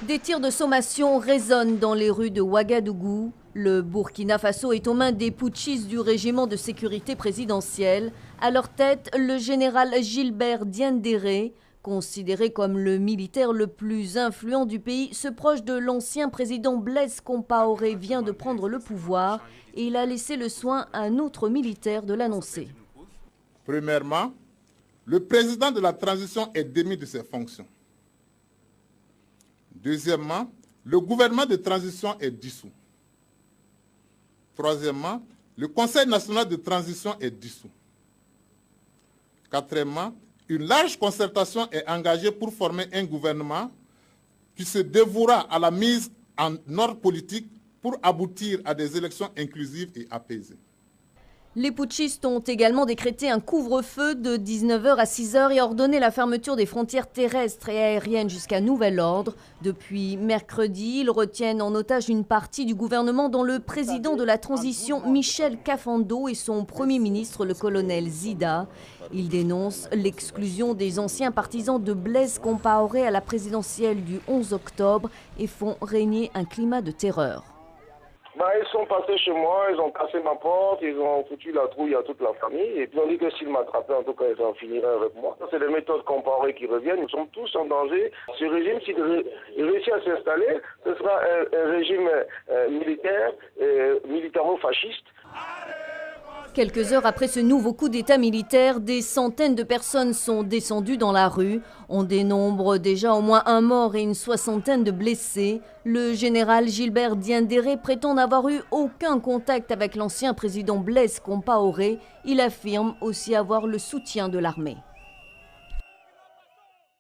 Des tirs de sommation résonnent dans les rues de Ouagadougou. Le Burkina Faso est aux mains des putschistes du régiment de sécurité présidentielle. À leur tête, le général Gilbert Diendéré, considéré comme le militaire le plus influent du pays, ce proche de l'ancien président Blaise Compaoré vient de prendre le pouvoir et il a laissé le soin à un autre militaire de l'annoncer. Premièrement, le président de la transition est démis de ses fonctions. Deuxièmement, le gouvernement de transition est dissous. Troisièmement, le Conseil national de transition est dissous. Quatrièmement, une large concertation est engagée pour former un gouvernement qui se dévouera à la mise en ordre politique pour aboutir à des élections inclusives et apaisées. Les putschistes ont également décrété un couvre-feu de 19h à 6h et ordonné la fermeture des frontières terrestres et aériennes jusqu'à nouvel ordre. Depuis mercredi, ils retiennent en otage une partie du gouvernement dont le président de la transition, Michel Kafando, et son premier ministre, le colonel Zida. Ils dénoncent l'exclusion des anciens partisans de Blaise Compaoré à la présidentielle du 11 octobre et font régner un climat de terreur. Ils sont passés chez moi, ils ont cassé ma porte, ils ont foutu la trouille à toute la famille et puis ils ont dit que s'ils m'attrapaient, en tout cas, ils en finiraient avec moi. C'est les méthodes Compaoré qui reviennent, nous sommes tous en danger. Ce régime, s'il réussit à s'installer, ce sera un régime militaire, militaro-fasciste. Quelques heures après ce nouveau coup d'État militaire, des centaines de personnes sont descendues dans la rue. On dénombre déjà au moins un mort et une soixantaine de blessés. Le général Gilbert Diendéré prétend n'avoir eu aucun contact avec l'ancien président Blaise Compaoré. Il affirme aussi avoir le soutien de l'armée.